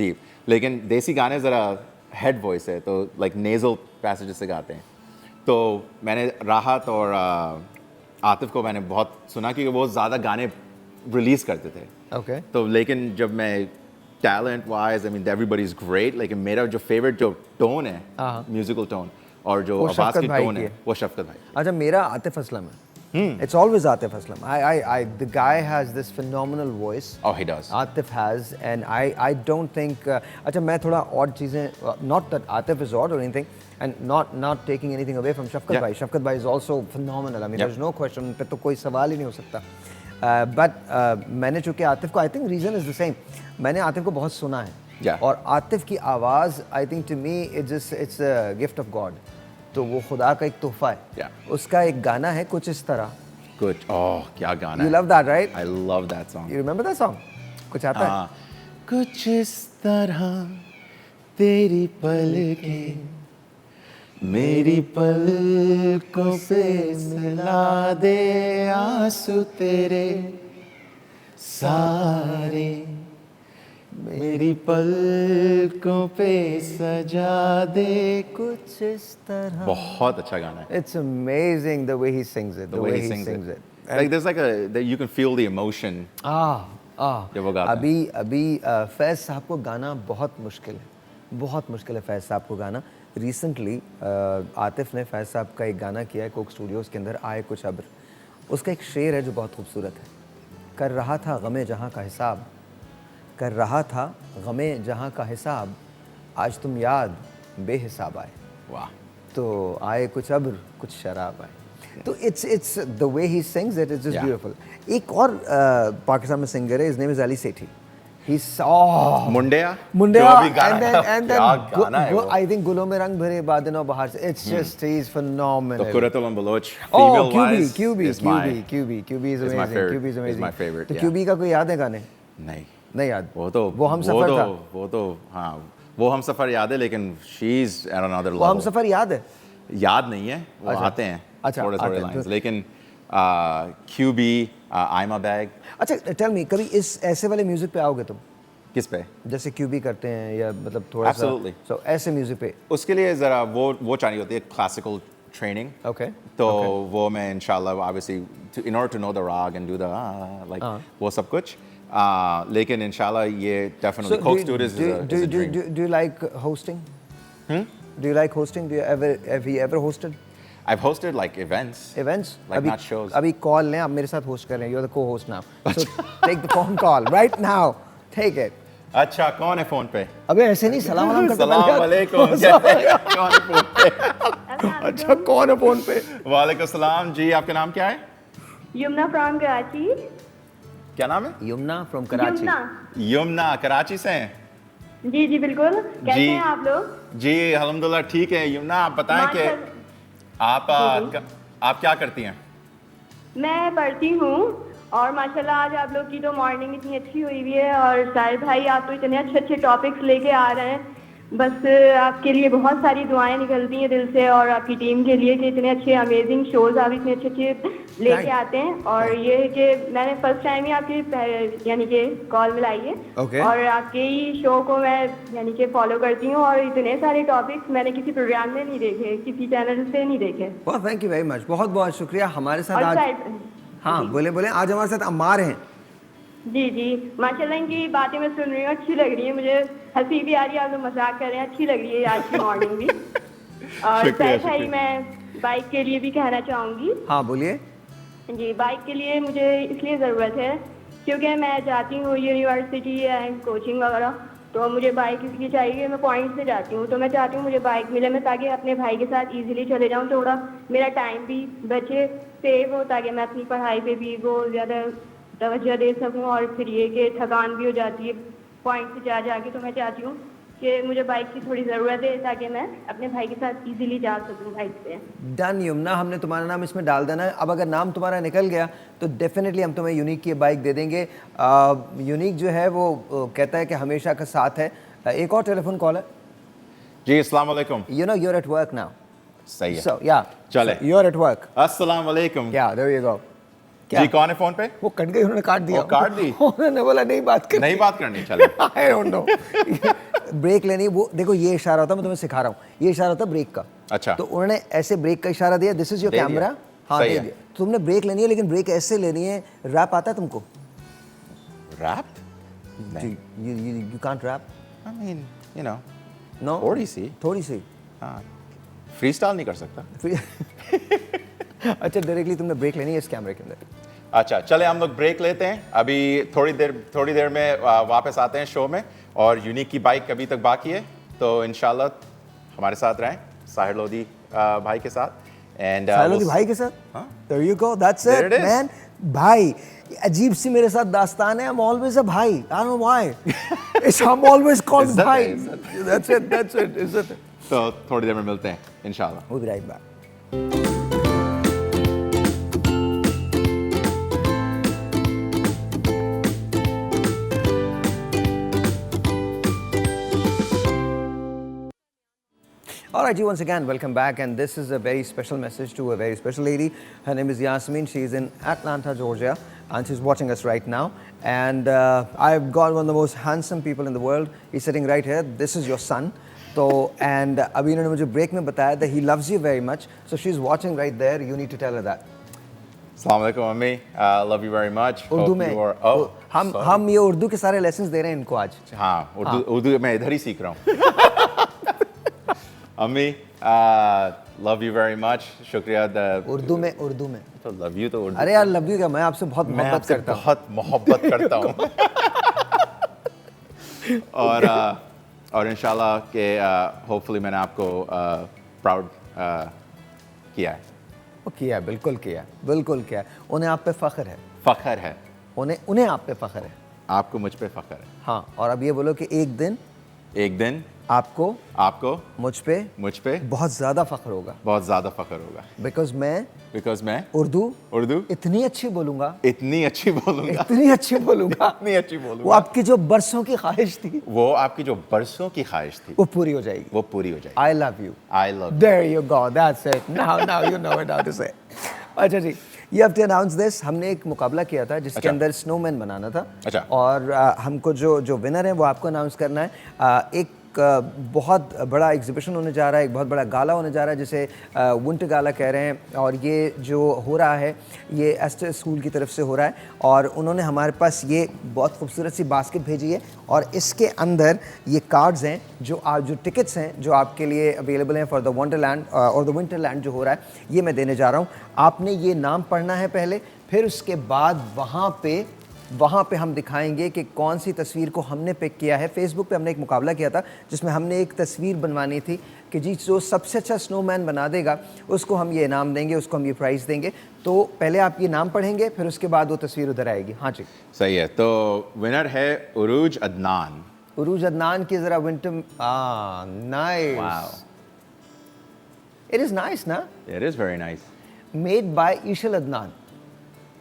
Deep. लेकिन देसी गाने ज़रा head voice है, तो like nasal passages से गाते हैं. तो मैंने राहत और आतिफ को मैंने बहुत सुना क्योंकि वो ज़्यादा गाने रिलीज़ करते थे. Okay. तो लेकिन जब मैं talent wise, I mean everybody's great, लेकिन मेरा जो favorite जो tone है, musical tone, और जो वो आवाज़ शफकत की भाई tone की है, है। वो शफकत भाई. अच्छा, मेरा आतिफ असलम है. It's always Atif Aslam. The guy has this phenomenal voice. Oh, he does. Atif has, and I don't think. अच्छा, मैं थोड़ा odd चीजें. Not that Atif is odd or anything, and not taking anything away from Shafkat Yeah. Bhai. Shafkat Bhai is also phenomenal. I mean, Yep. there's no question. उन पे तो कोई सवाल ही नहीं हो सकता. But मैंने चूँकि आतिफ को, I think reason is the same. मैंने आतिफ को बहुत सुना है. Yeah. और आतिफ की आवाज़, I think to me, it's a gift of God. तो वो खुदा का एक तोहफा है. Yeah. उसका एक गाना है कुछ इस तरह. Good. Oh, क्या गाना You है. love that, right? I love that song. You remember that song? कुछ आता है? हाँ. कुछ इस तरह तेरी पलकें मेरी पलकों से मिला दे, आंसू तेरे सारे मेरी पलकों पे सजा दे, कुछ इस तरह. बहुत अच्छा गाना है. It's amazing the way he sings it. The way he sings it. Like there's like you can feel the emotion. जब वो गाता है. अभी फैज़ साहब को गाना बहुत मुश्किल है. बहुत मुश्किल है फैज़ साहब को गाना. रिसेंटली आतिफ ने फैज़ साहब का एक गाना किया है कोक स्टूडियोज़ के अंदर, आए कुछ अब्र. उसका एक शेर है जो बहुत खूबसूरत है. कर रहा था गमे जहाँ का हिसाब, कर रहा था गमे जहाँ का हिसाब, आज तुम याद बेहिसाब आए. वाह. तो आए कुछ अब्र कुछ शराब आए. तो it's the way he sings it is just Yeah. beautiful. एक और पाकिस्तान में सिंगर है, his name is Ali Sethi. He's मुंडिया. मुंडिया, जो भी गाना है. and क्या then गाना है वो. I think गुलों में रंग भरे बादलों बहार से. It's just he's phenomenal. तो Qurratul Bloch Oh, female QB wise is my QB is is my amazing. favorite. QB is Is amazing. my favorite, तो yeah. QB का कोई याद है गाने? नहीं. नहीं याद. वो हम सफर था. हाँ, वो हम सफर याद है, लेकिन she's at another वो हम level. सफर याद है. याद नहीं है, वो अच्छा. आते हैं अच्छा, थोड़े आते हैं. लाइंस, लेकिन QB, I'm a bag. अच्छा, टेल मी, कभी इस ऐसे वाले म्यूजिक पे आओगे तुम? किस पे? जैसे QB करते हैं या मतलब थोड़ा सा. Absolutely. So ऐसे म्यूजिक पे. उसके लिए ज़रा वो चाहिए होती है क्लासिकल ट्रेनिंग. Okay. तो वो मैं इंशाल्लाह obviously in order to know the rag and do the like वो सब कुछ. लेकिन इंशाल्लाह ये definitely Coke Studios is a dream. Do you like hosting? Do you like hosting? Have you ever hosted I've hosted like events. events? Like not shows. अभी call लें, आप मेरे साथ होस्ट कर रहे हैं. You're the co-host now. So take the phone call right now. Take it. अच्छा, कौन है फोन पे? अबे ऐसे नहीं, सलाम अलैकुम करते सलाम पहले. वालेकुम. कौन है फोन पे? अच्छा, कौन है फोन पे? वालेकुम सलाम जी, आपका नाम क्या है? यमुना फ्रॉम कराची. क्या नाम है? यमुना फ्रॉम कराची। यमुना कराची से हैं? जी जी बिल्कुल। कैसे हैं आप लोग? जी अल्हम्दुलिल्लाह ठीक है। यमुना आप बताएं कि आप क्या करती हैं? मैं पढ़ती हूँ और माशाल्लाह आज आप लोग की तो मॉर्निंग इतनी अच्छी हुई हुई है और साहिर भाई आप तो इतने अच्छे अच्छे टॉपिक्स लेके आ रहे हैं। बस आपके लिए बहुत सारी दुआएं निकलती हैं दिल से और आपकी टीम के लिए कि इतने अच्छे अमेजिंग शोज आप इतने अच्छे अच्छे लेके आते हैं। और ये है कि मैंने फर्स्ट टाइम ही आपकी यानी कि कॉल मिलाई है और आपके ही शो को मैं यानी कि फॉलो करती हूँ और इतने सारे टॉपिक्स मैंने किसी प्रोग्राम में नहीं देखे, किसी चैनल से नहीं देखे। बहुत थैंक यू वेरी मच, बहुत बहुत शुक्रिया। हमारे साथ और आज हाँ बोले बोले आज हमारे साथ अम्मार हैं। जी जी माशाल्लाह इनकी बातें मैं सुन रही हूँ, अच्छी लग रही है, मुझे हंसी भी आ रही है, आप लोग मजाक कर रहे हैं, अच्छी लग रही है आज की मॉर्निंग भी। और साहिर भाई मैं बाइक के लिए भी कहना चाहूँगी। हाँ बोलिए। जी बाइक के लिए मुझे इसलिए ज़रूरत है क्योंकि मैं जाती हूँ यूनिवर्सिटी एंड कोचिंग वगैरह, तो मुझे बाइक इसलिए चाहिए। मैं पॉइंट से जाती हूँ तो मैं चाहती हूँ मुझे बाइक मिले, मैं ताकि अपने भाई के साथ इजीली चले जाऊँ, थोड़ा मेरा टाइम भी बचे, सेव हो, ताकि मैं अपनी पढ़ाई पे भी वो ज़्यादा तवज्जो दे सकूँ। और फिर ये कि थकान भी हो जाती है पॉइंट से जा जाके, तो मैं चाहती हूँ कि मुझे बाइक की थोड़ी ज़रूरत है ताकि मैं अपने भाई के साथ इजीली जा सकूँ बाइक पे। डन यमुना, हमने तुम्हारा नाम इसमें डाल देना है। अब अगर नाम तुम्हारा निकल गया तो डेफिनेटली हम तुम्हें यूनिक की बाइक दे देंगे। यूनिक जो है वो कहता है कि हमेशा का साथ है। एक और टेलीफोन कॉल है जी। अस्सलाम वालेकुम। You know you are at work now. सही है। सो या चले यू आर एट वर्क। अस्सलाम वालेकुम। क्या देयर यू गो। जी कौन है फोन पे? वो कट गई, उन्होंने काट दिया। काट दी? उन्होंने बोला नहीं बात करनी, नहीं बात करनी। चले आई डोंट नो। ब्रेक लेनी, वो देखो ये इशारा होता है, मैं तुम्हें सिखा रहा हूँ, ये इशारा होता है ब्रेक का। अच्छा। तो उन्होंने ऐसे ब्रेक का इशारा दिया, दिस इज योर कैमरा। हाँ दे दिया। तुमने ब्रेक लेनी है लेकिन ब्रेक ऐसे लेनी है। रैप आता है तुमको? Rap? You can't rap? I mean you know no, थोड़ी सी। हाँ फ्री स्टाइल नहीं कर सकता। अच्छा डायरेक्टली तुमने ब्रेक लेनी है इस कैमरे के अंदर। अच्छा चले हम लोग ब्रेक लेते हैं अभी, थोड़ी देर में वापस आते हैं शो में। और यूनिक की बाइक अभी तक बाकी है, तो इंशाल्लाह हमारे साथ रहें साहिर लोधी भाई के साथ। एंड साहिर लोधी भाई के साथ। There you go, that's it man. भाई अजीब सी मेरे साथ दास्तान है, आई एम ऑलवेज अ भाई, I don't know why, it's I am always called भाई। That's it is it. तो थोड़ी देर में मिलते हैं इंशाल्लाह। We'll be right back. All right, once again, welcome back, and this is a very special message to a very special lady. Her name is Yasmin. She is in Atlanta, Georgia, and she's watching us right now. And I've got one of the most handsome people in the world. He's sitting right here. This is your son. So, and अभी इन्होंने मुझे break में बताया that he loves you very much. So she's watching right there. You need to tell her that. अस्सलाम वालेकुम अम्मी, love you very much. Urdu में हम ये उर्दू के सारे lessons दे रहे हैं इनको आज। हाँ उर्दू मैं इधर ही सीख रहा हूँ। अम्मी लव यू वेरी मच, शुक्रिया। उर्दू में तो लव यू तो उर्दू। अरे यार लव यू क्या, मैं आपसे बहुत मोहब्बत करता हूँ। बहुत मोहब्बत करता हूँ। और इंशाल्लाह के होपफुली मैंने आपको प्राउड किया है। किया, बिल्कुल किया, बिल्कुल किया। उन्हें आप पे फख्र है। फख्र है उन्हें आप पे फख्र है। आपको मुझ पे फख्र है। हाँ, और अब ये बोलो कि एक दिन आपको मुझ पे बहुत ज्यादा फख्र होगा। बहुत ज्यादा फख्र होगा। बिकॉज मैं उर्दू इतनी अच्छी बोलूंगा वो आपकी जो बरसों की ख्वाहिश थी वो पूरी हो जाएगी। I love you. There you go, that's it. Now you know what to say. अच्छा जी, ये हैव टू अनाउंस दिस। हमने एक मुकाबला किया था जिसके अंदर स्नोमैन बनाना था। अच्छा। और हमको जो विनर है वो आपको अनाउंस करना है। एक बहुत बड़ा एग्जीबिशन होने जा रहा है, एक बहुत बड़ा गाला होने जा रहा है जिसे विंटर गाला कह रहे हैं। और ये जो हो रहा है ये एस्टर स्कूल की तरफ से हो रहा है और उन्होंने हमारे पास ये बहुत खूबसूरत सी बास्केट भेजी है और इसके अंदर ये कार्ड्स हैं जो टिकट्स हैं जो आपके लिए अवेलेबल हैं फॉर द वंडरलैंड और द विंटरलैंड जो हो रहा है ये मैं देने जा रहा हूँ। आपने ये नाम पढ़ना है पहले, फिर उसके बाद वहाँ पे वहाँ पे हम दिखाएंगे कि कौन सी तस्वीर को हमने पिक किया है। फेसबुक पे हमने एक मुकाबला किया था जिसमें हमने एक तस्वीर बनवानी थी कि जी जो सबसे अच्छा स्नोमैन बना देगा उसको हम ये इनाम देंगे, उसको हम ये प्राइज़ देंगे। तो पहले आप ये नाम पढ़ेंगे, फिर उसके बाद वो तस्वीर उधर आएगी। हाँ जी, सही है। तो विनर है उरूज अदनान। उरूज अदनान की ज़रा winter, nice, Wow. It is nice ना, It is very nice. made by Ishal Adnan.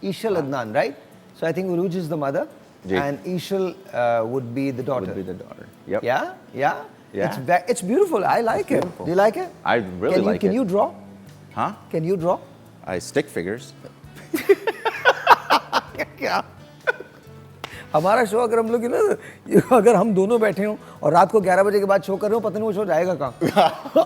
Ishal Adnan, right? So I think Uruj is the mother, Ji. and Ishal would be the daughter. Would be the daughter. Yep. Yeah, yeah. Yeah. It's beautiful. I like it. beautiful. Do you like it? I really like Can it. you draw? Huh? Can you draw? I stick figures. क्या? हमारा show अगर हम लोग ना, अगर हम दोनों बैठे हों और रात को 11 बजे के बाद शो कर रहे हो, पता नहीं वो शो जाएगा कहाँ।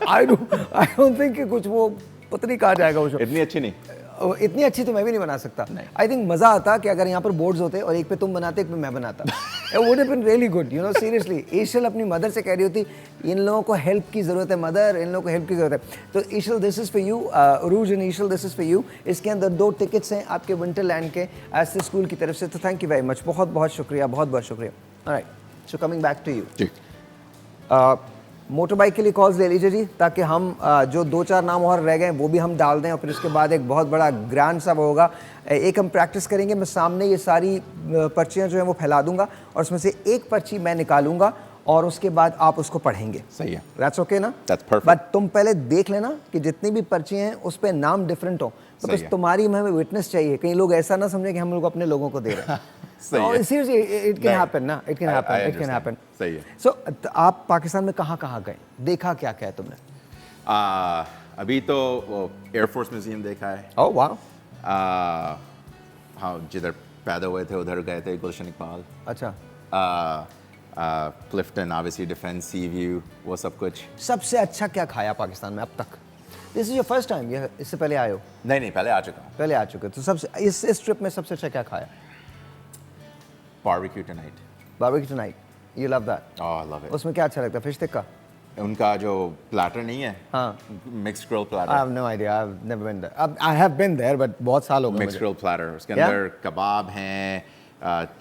I don't think कि कुछ वो पता नहीं कहाँ जाएगा वो शो। इतनी अच्छी नहीं। इतनी अच्छी तो मैं भी नहीं बना सकता। आई थिंक मज़ा आता कि अगर यहाँ पर बोर्ड्स होते और एक पे तुम बनाते, एक पे मैं बनाता। It would have been really good, you know, seriously. ईशल अपनी मदर से कह रही होती, इन लोगों को हेल्प की ज़रूरत है मदर, इन लोगों को हेल्प की ज़रूरत है। तो Eshal, this is for you, Urooj and Eshal, this is for you. इसके अंदर 2 टिकट्स हैं आपके विंटरलैंड के ऐसे स्कूल की तरफ से। तो थैंक यू वेरी मच, बहुत बहुत शुक्रिया, बहुत बहुत शुक्रिया। Alright, so coming back to you जी। मोटर बाइक के लिए कॉल्स ले लीजिए जी, ताकि हम जो 2-4 नाम और रह गए वो भी हम डाल दें और फिर उसके बाद एक बहुत बड़ा ग्रैंड सा वो होगा। एक हम प्रैक्टिस करेंगे, मैं सामने ये सारी पर्चियाँ जो हैं वो फैला दूंगा और उसमें से एक पर्ची मैं निकालूंगा और उसके बाद आप उसको पढ़ेंगे। सही है। दैट्स ओके ना? That's perfect. बट तुम पहले देख लेना कि जितनी भी पर्ची हैं उस पर नाम डिफरेंट हो, तो सही बस है। तुम्हारी हमें विटनेस चाहिए, कई लोग ऐसा ना समझें कि हम लोग अपने लोगों को दे रहे हैं। सही है। सीरियसली, इट कैन नहीं, हैपन ना, it can I happen, it can understand. Happen. सही है। सो आप पाकिस्तान में कहाँ गए, देखा क्या क्या है तुमने? अभी तो एयरफोर्स म्यूजियम देखा है। ओह वाह, हाँ, जिधर पैदा हुए थे उधर गए थे, गुलशन इकबाल। अच्छा। क्लिफ्टन, ऑब्वियसली डिफेंस, सी व्यू, वो सब कुछ। सबसे अच्छा क्या खाया पाकिस्तान में अब तक? This is your first time, ये इससे पहले आए हो? नहीं, पहले आ चुका हूँ। पहले आ चुके हो। तो सबसे इस ट्रिप में सबसे अच्छा क्या खाया? Barbecue tonight. Barbecue tonight, you love that? Oh, I love it. उसमें क्या अच्छा लगता है? फिश टिक्का? उनका जो प्लेटर नहीं है, हाँ, mixed grill I platter. Have no idea, I have never been there. I have been there but बहुत साल हो गए मिक्स्ड मुझे। ग्रिल प्लेटर, उसके Yeah? अंदर कबाब हैं,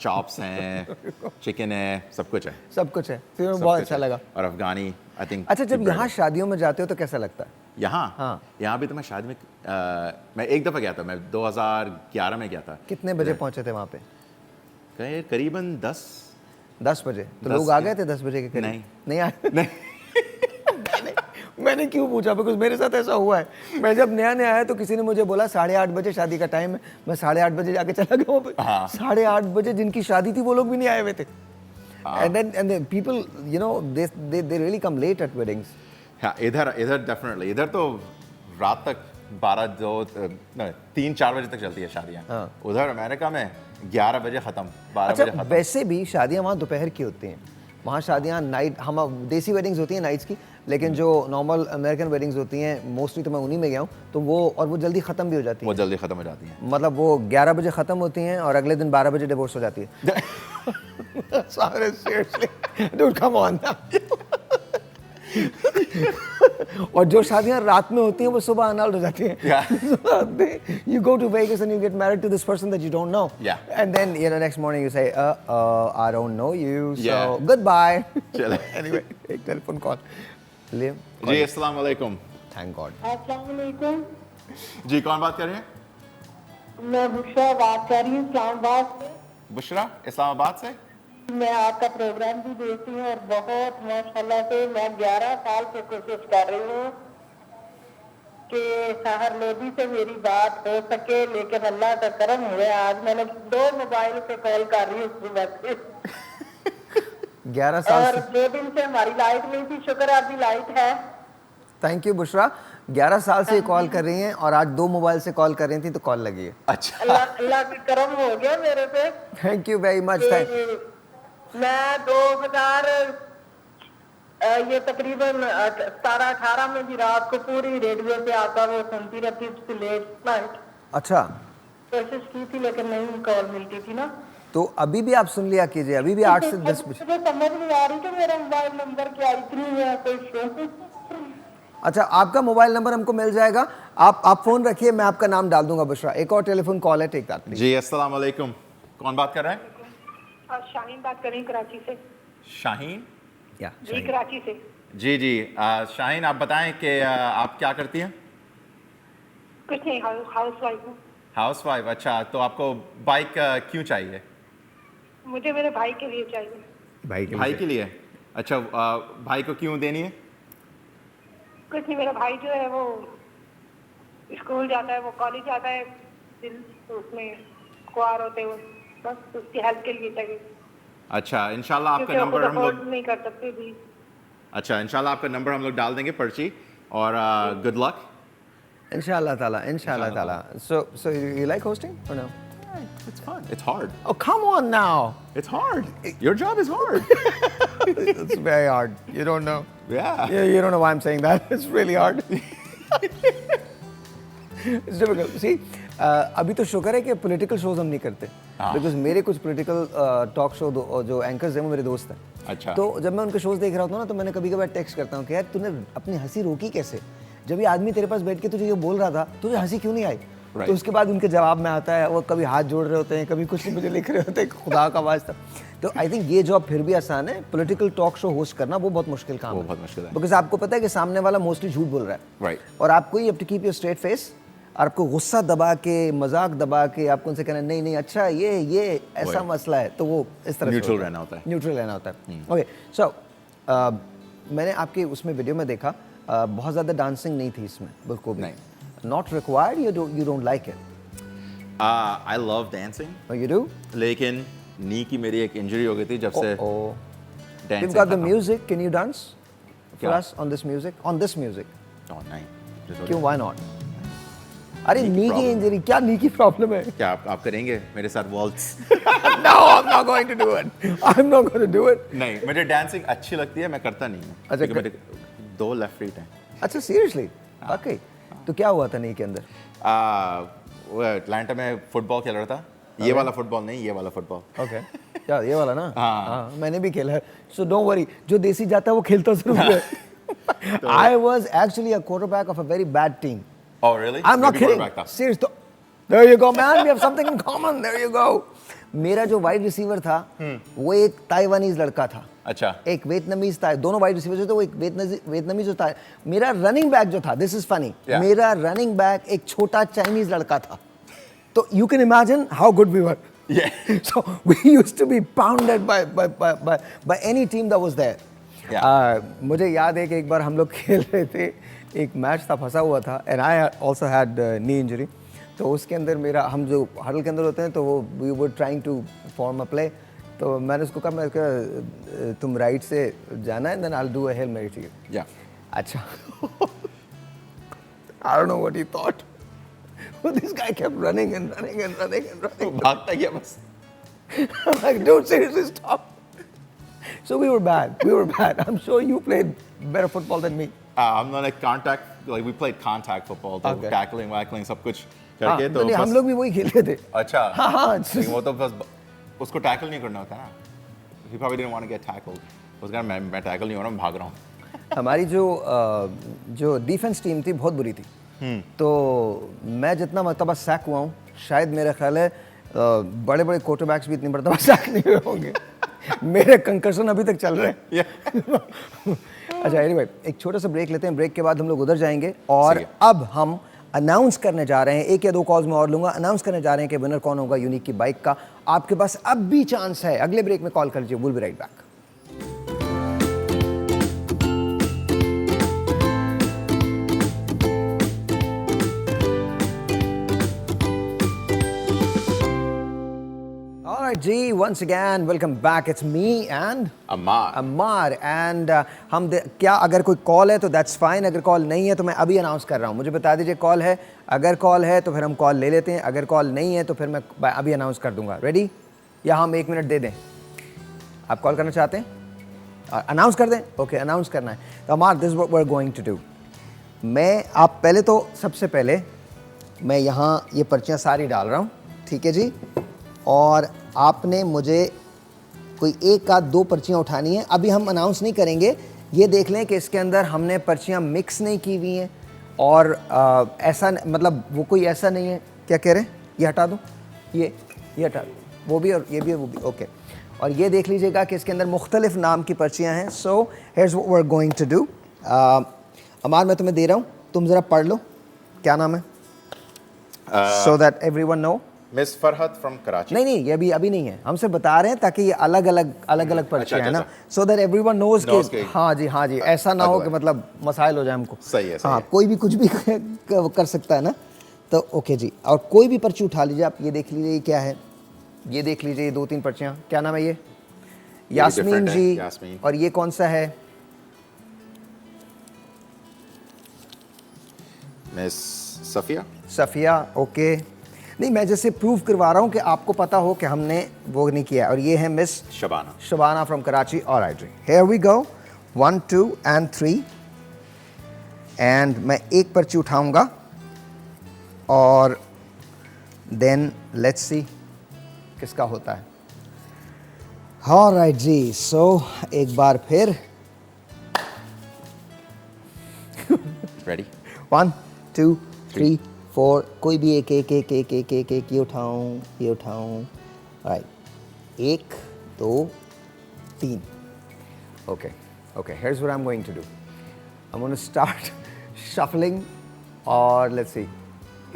चॉप्स हैं, चिकन है, सब कुछ है। सब कुछ है, तो सब बहुत कुछ अच्छा है। लगा। और अफगानी, आई थिंक। अच्छा, जब यहाँ शादियों में जाते हो तो कैसा लगता है? यहाँ हाँ। यहाँ भी तो मैं शादी में मैं एक दफ़ा गया था, मैं 2011 में गया था। कितने बजे पहुँचे थे वहाँ पे? करीबन 10 बजे। तो 10 लोग आ गए थे 10 बजे के करीब? नहीं। नहीं आए? मैंने क्यों पूछा? बिकॉज मेरे साथ ऐसा हुआ है। मैं जब नया आया तो किसी ने मुझे बोला 8:30 बजे शादी का टाइम है, मैं 8:30 बजे जाके चला गया वहाँ पे। हाँ। 8:30 बजे जिनकी शादी थी वो लोग भी नहीं आए हुए थे। And then people, you know, they really come late at weddings. हाँ, इधर डेफिनेटली, इधर तो रात तक 3-4 बजे तक चलती है शादियाँ। हाँ। उधर अमेरिका में 11 बजे ख़त्म, 12 बजे अच्छा, ख़त्म। वैसे भी शादियाँ वहाँ दोपहर की होती हैं। वहाँ शादियाँ नाइट, हम देसी वेडिंग्स होती हैं नाइट्स की, लेकिन जो नॉर्मल अमेरिकन वेडिंग्स होती हैं मोस्टली, तो मैं उन्हीं में गया हूँ, तो वो जल्दी ख़त्म भी हो जाती वो हैं। जल्दी ख़त्म हो जाती हैं। मतलब वो 11 बजे ख़त्म होती हैं और अगले दिन 12 बजे डिवोर्स हो जाती है। Sorry, seriously. Dude, come on now. और जो शादियाँ रात में होती हैं वो सुबह अनाउंस हो जाती हैं। Yeah. You go to Vegas and you get married to this person that you don't know. Yeah. And then next morning you say, I don't know you, so Yeah. goodbye. चले। Anyway, एक telephone call. Liam, जी, अस्सलाम वालेकुम। thank God. अस्सलामुअलैकुम, जी, कौन बात कर रहे हैं? मैं बुशरा बात कर रही हूँ इस्लामाबाद से। बुशरा, इस्लामाबाद से। मैं आपका प्रोग्राम भी देखती हूँ और बहुत माशाल्लाह से मैं 11 साल से कोशिश कर रही हूँ कि शहर लोधी से मेरी बात हो सके, लेकिन अल्लाह का करम हुआ। आज मैंने 2 मोबाइल से कॉल कर रही हूँ सुबह से 11 साल और से। 2 दिन से हमारी लाइट नहीं थी, शुक्र है अभी लाइट है। Thank you Bushra. 11 साल से कॉल कर रही हैं और आज 2 मोबाइल से कॉल कर रही थी तो कॉल लगी है। अच्छा। अल्लाह का करम हो गया मेरे पे। Thank you very much. Thank मैं 2000 ये तकरीबन 17-18 में भी रात को पूरी रेडियो पे आता वो सुनती रहती थी लेट नाइट। अच्छा, कोशिश की थी लेकिन नहीं कॉल मिलती थी ना। तो अभी भी आप सुन लिया कीजिए, अभी भी 8 से 10 बजे। मुझे समझ नहीं आ रही कि मेरा मोबाइल नंबर क्या इतनी है कोई। अच्छा, आपका मोबाइल नंबर हमको मिल जाएगा, आप फ़ोन रखिए, मैं आपका नाम डाल दूंगा बुशरा। एक और टेलीफोन कॉल है, टेक दैट प्लीज। जी, अस्सलाम वालेकुम। कौन बात कर रहा है? शाहीन बात कर रही हूँ कराची से। शाहीन? या जी कराची से। जी जी, शाहीन आप बताएं कि आप क्या करती हैं? कुछ नहीं, हाउस वाइफ हूँ। हाउस वाइफ, अच्छा। तो आपको बाइक क्यों चाहिए? मुझे मेरे भाई के लिए चाहिए। भाई के लिए? अच्छा, भाई को क्यों देनी है? कुछ नहीं, मेरा भाई जो है वो स्कूल जाता है, वो कॉलेज जाता है, उसमें कुआर होते हुए, बस उसकी हेल्प के लिए चाहिए। अच्छा, इंशाल्लाह आपका क्योंकि वो नंबर खुद हम अफोर्ड लोग, नहीं कर सकते भी। अच्छा इंशाल्लाह आपका नंबर हम लोग डाल देंगे पर्ची, और good luck. Inshallah ta'ala. So you like hosting or no? It's fun. It's hard. Oh, come on now. It's hard. Your job is hard. It's very hard. You don't know. Yeah. You don't know why I'm saying that. It's really hard. It's difficult. See, अभी तो शुक्र है कि political shows हम नहीं करते, because मेरे कुछ पॉलिटिकल टॉक शो जो एंकर्स हैं वो मेरे दोस्त हैं। अच्छा। तो जब मैं उनके शोज देख रहा होता हूँ ना, तो मैंने कभी कभार टेक्स्ट करता हूँ कि यार तूने अपनी हंसी रोकी कैसे? जब ये आदमी तेरे पास बैठ के तुझे ये बोल रहा था, तुझे हंसी क्यों नहीं आई? तो उसके बाद उनके जवाब में आता है, वो कभी हाथ जोड़ रहे होते हैं, कभी कुछ मुझे लिख रहे होते हैं, खुदा का वास्ता। तो आई थिंक ये जॉब फिर भी आसान है, पॉलिटिकल टॉक शो होस्ट करना वो बहुत मुश्किल काम है। वो बहुत मुश्किल है, बिकॉज आपको पता है कि सामने वाला मोस्टली झूठ बोल रहा है, राइट, और आपको ही have to keep your straight face, और आपको गुस्सा दबा के, मजाक दबा के आपको उनसे कहना नहीं अच्छा ये ऐसा मसला है, तो वो इस तरह न्यूट्रल रहना होता है, न्यूट्रल रहना होता है। ओके, सो मैंने आपके उसमें वीडियो में देखा बहुत ज़्यादा डांसिंग नहीं थी इसमें, बिल्कुल भी नहीं। Not required, you don't like it? I love dancing. You do? लेकिन नी की मेरी एक इंजरी हो गई थी जब से dancing. You've got the music. Can you dance for us on this music? On this music? Oh, नहीं। क्यों? Why not? अरे नी की इंजरी, क्या नी की प्रॉब्लम है? क्या आप करेंगे मेरे साथ vaults? No, I'm not going to do it. I'm not going to do it. नहीं, मुझे डांसिंग अच्छी लगती है, मैं करता नहीं हूँ। अच्छा, क्योंकि मेरे 2 लेफ्ट फीट हैं। अच्छा, सीरियसली? वाकई? तो क्या हुआ था नी के अंदर? वो अटलांटा में फुटबॉल खेल रहा था, ये वाला फुटबॉल नहीं, ये वाला फुटबॉल। ओके, क्या ये वाला ना? हाँ, मैंने भी खेला है, सो डोंट वरी, जो देसी जाता है वो खेलता जरूर है। I was actually a quarterback of a very bad team. Oh, really? I'm not kidding. Serious. There you go, man. We have something in common. There you go. मेरा जो वाइड रिसीवर था, वो एक ताइवानीज लड़का था। अच्छा। एक Vietnamese था, दोनों वाइड रिसीवर जो थे वो एक वियतनामीज जो था। मेरा रनिंग बैक जो था, दिस इज फनी, मेरा रनिंग बैक एक छोटा चाइनीज लड़का था। तो you can imagine how good we were. Yeah. So we used to be pounded by any team that was there. Yeah. मुझे याद है कि एक बार हम लोग खेल रहे थे, एक मैच था, फंसा हुआ था, and I also had knee injury. तो उसके अंदर मेरा, हम जो हडल के अंदर होते हैं, तो वो we were trying to form a play. तो मैंने उसको कहा, मैं कहा तुम राइट से जाना है, then I'll do a Hail Mary to you. Yeah. अच्छा। I don't know what he thought. This guy kept running and running and running and running. भागता गया बस। I'm like, dude, seriously, stop. So we were bad. We were bad. I'm sure you played better football than me. हम लोगों ने contact, like we played contact football, तो Okay. tackling, wackling सब कुछ करके, तो नहीं, हम बस। लोग भी वही खेलते थे। अच्छा। हाँ, लेकिन वो तो बस उसको टैकल नहीं करना होता ना। He probably didn't want to get tackled. उसका कहा मैं टैकल नहीं हो रहा, मैं भाग रहा हूँ। हमारी जो डिफेंस टीम थी बहुत बुरी थी। तो मैं जितना मरतबा सैक हुआ हूँ, शायद मेरा ख्याल है बड़े बड़े क्वार्टरबैक्स भी इतनी मरतबा सैक नहीं हुए होंगे। मेरे कंकर्शन अभी तक चल रहे हैं। अच्छा, एनीवे, एक छोटा सा ब्रेक लेते हैं, ब्रेक के बाद हम लोग उधर जाएंगे, और अब हम अनाउंस करने जा रहे हैं, 1 या 2 कॉल्स में और लूंगा, अनाउंस करने जा रहे हैं कि विनर कौन होगा यूनिक की बाइक का। आपके पास अब भी चांस है, अगले ब्रेक में कॉल कर लीजिए। Will be right back. जी, once again welcome back. It's me and Ammar and हम क्या, अगर कोई कॉल है तो that's fine, अगर कॉल नहीं है तो मैं अभी अनाउंस कर रहा हूँ, मुझे बता दीजिए कॉल है, अगर कॉल है तो फिर हम कॉल ले लेते हैं, अगर कॉल नहीं है तो फिर मैं अभी अनाउंस कर दूंगा। रेडी? या हम 1 मिनट दे दें? आप कॉल करना चाहते हैं? अनाउंस कर दें? ओके, अनाउंस करना है तो Ammar, this what we are going to do. आप पहले तो सबसे पहले मैं यहाँ ये पर्चियाँ सारी डाल रहा हूँ, ठीक है जी, और आपने मुझे कोई 1 आध 2 पर्चियाँ उठानी है। अभी हम अनाउंस नहीं करेंगे, ये देख लें कि इसके अंदर हमने पर्चियाँ मिक्स नहीं की हुई हैं, और ऐसा मतलब वो कोई ऐसा नहीं है, क्या कह रहे हैं, ये हटा दूँ, ये हटा दूँ, वो भी और ये भी ओके। और ये देख लीजिएगा कि इसके अंदर मुख्तलिफ नाम की पर्चियाँ हैं। So here's what we are going to do. Aman, मैं तुम्हें दे रहा हूँ, तुम ज़रा पढ़ लो क्या नाम है, so that everyone know. Miss Farhat from Karachi. नहीं ये अभी नहीं है, हमसे बता रहे हैं ताकि ये अलग अलग पर्चियाँ है ना, सो दैट एवरीवन नोज कि हाँ जी ऐसा ना हो कि मतलब मसाइल हो जाए हमको। सही है। हाँ, कोई भी कुछ भी कर सकता है ना। तो ओके जी, और कोई भी पर्ची उठा लीजिए आप। ये देख लीजिए ये क्या है, ये देख लीजिए ये 2-3 पर्चियाँ। क्या नाम है ये? यास्मीन जी। यास्मीन। और ये कौन सा है? मिस सफिया। सफिया। ओके, नहीं मैं जैसे प्रूव करवा रहा हूँ कि आपको पता हो कि हमने वो नहीं किया। और ये है miss Shabana from Karachi. Alright जी, here we go, 1 2 and 3 and मैं एक पर्ची उठाऊंगा और देन लेट्स सी किसका होता है। ऑलराइट जी, सो एक बार फिर रेडी। 1 2 3 4, कोई भी एक ये उठाऊं। Right, 1 2 3। Okay, here's what I'm going to do. I'm going to start shuffling और let's see,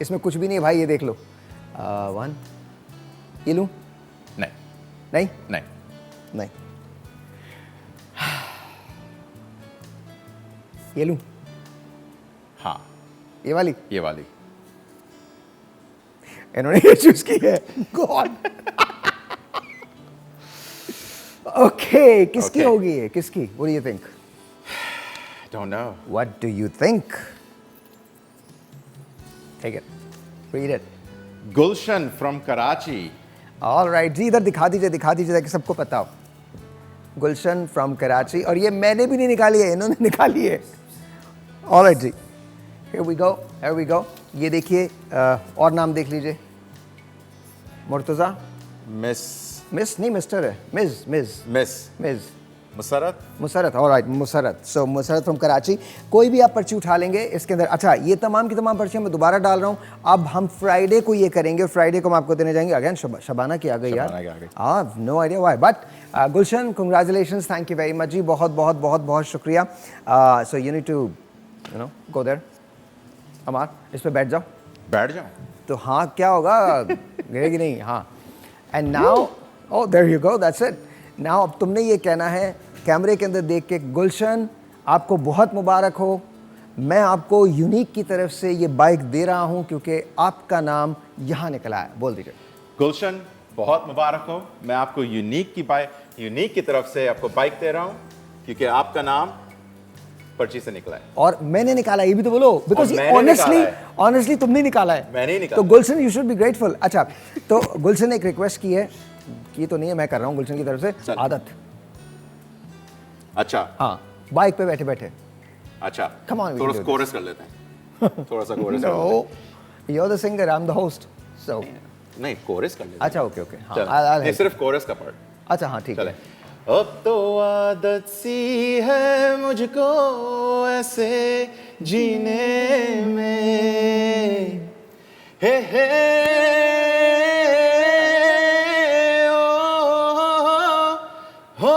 इसमें कुछ भी नहीं है भाई, ये देख लो। 1, ये लूं? नहीं। ये लूं? हाँ, ये वाली इन्होंने ये चूज की है। गॉड। ओके, किसकी होगी ये? किसकी? What do you think? Don't know. What do you think? Take it. Read it. Gulshan from Karachi. All right जी, इधर दिखा दीजिए ताकि सबको पता हो। गुलशन फ्रॉम कराची, और ये मैंने भी नहीं निकाली है, इन्होंने निकाली है। All right ji, here we go. ये देखिए, और नाम देख लीजिए। मुर्तज़ा। मिस नहीं, मिस्टर है। Miss Musarrat. Alright, Musarrat. So Musarrat from Karachi. कोई भी आप पर्ची उठा लेंगे इसके अंदर। अच्छा, ये तमाम की तमाम पर्चियाँ मैं दोबारा डाल रहा हूँ। अब हम फ्राइडे को ये करेंगे, फ्राइडे को हम आपको देने जाएंगे। अगेन शबाना की आ गई यार। हाँ, no idea why, but Gulshan, congratulations, thank you very much जी, बहुत शुक्रिया। So you need to go there. Ammar, इस पे बैठ जाओ। तो हाँ, क्या होगा, गिरेगी नहीं। हाँ, and now, oh there you go, that's it. Now अब तुमने ये कहना है कैमरे के अंदर देख के, गुलशन आपको बहुत मुबारक हो, मैं आपको यूनिक की तरफ से ये बाइक दे रहा हूँ क्योंकि आपका नाम यहाँ निकला है। बोल दीजिए। गुलशन, बहुत मुबारक हो, मैं आपको यूनिक की तरफ से आपको बाइक दे रहा हूँ क्योंकि आपका नाम पर्ची से निकला है। और मैंने निकाला, ये भी तो बोलो, बिकॉज ऑनेस्टली तुमने निकाला है। मैंने ही निकाला। तो गुलशन, यू शुड बी ग्रेटफुल। अच्छा, तो गुलशन ने एक रिक्वेस्ट की है, की तो नहीं है, मैं कर रहा हूँ गुलशन की तरफ से। आदत। अच्छा, हाँ, बाइक पे बैठे। अच्छा, come on, थोड़ा कोरस कर लेते हैं। थोड़ा सा chorus. No, you're the singer, I'm the host. So नहीं, कोरस कर लेते हैं। अच्छा, ओके। हाँ, सिर्फ कोरस का पार्ट। अच्छा, हाँ, ठीक है। अब तो आदत सी है मुझको ऐसे जीने में, हे हो।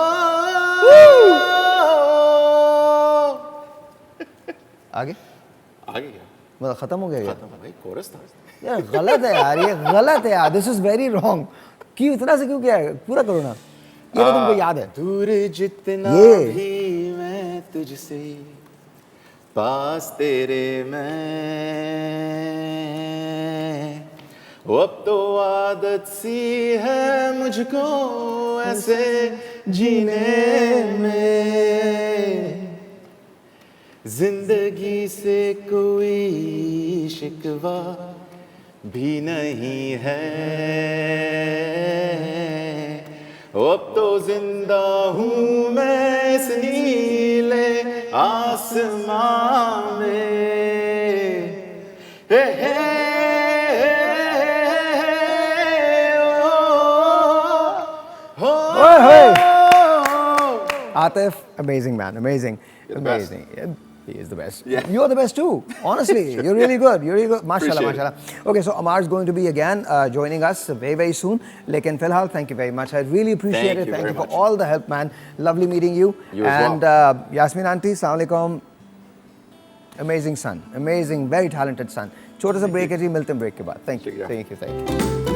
आगे क्या? मतलब खत्म हो गया यार? भाई, कोरस था यार। गलत है यार, ये गलत है यार, दिस इज वेरी रॉन्ग। क्यों इतना से क्यों किया है? पूरा करो ना, ये तो तुमको याद है। दूर जितना भी मैं तुझसे, पास तेरे मैं, अब तो आदत सी है मुझको ऐसे जीने में, जिंदगी से कोई शिकवा भी नहीं है, अब तो जिंदा हूँ मैं इस नीले आसमां में, hey Atif, amazing man, amazing. He is the best. Yeah. You're the best too. Honestly, you're really good. You're really good. Mashallah, Appreciate it. mashallah. Okay, so Amar is going to be again joining us very, very soon. Lekin filhal, thank you very much. I really appreciate Thank it. you Thank very you for much. all the help, man. Lovely meeting you. You as and Yasmin auntie, assalamu alaikum. Amazing son. Amazing, very talented son. छोटा सा break है जी, मिलते हैं break के बाद. Thank you. शुक्रिया. Thank you. Thank you.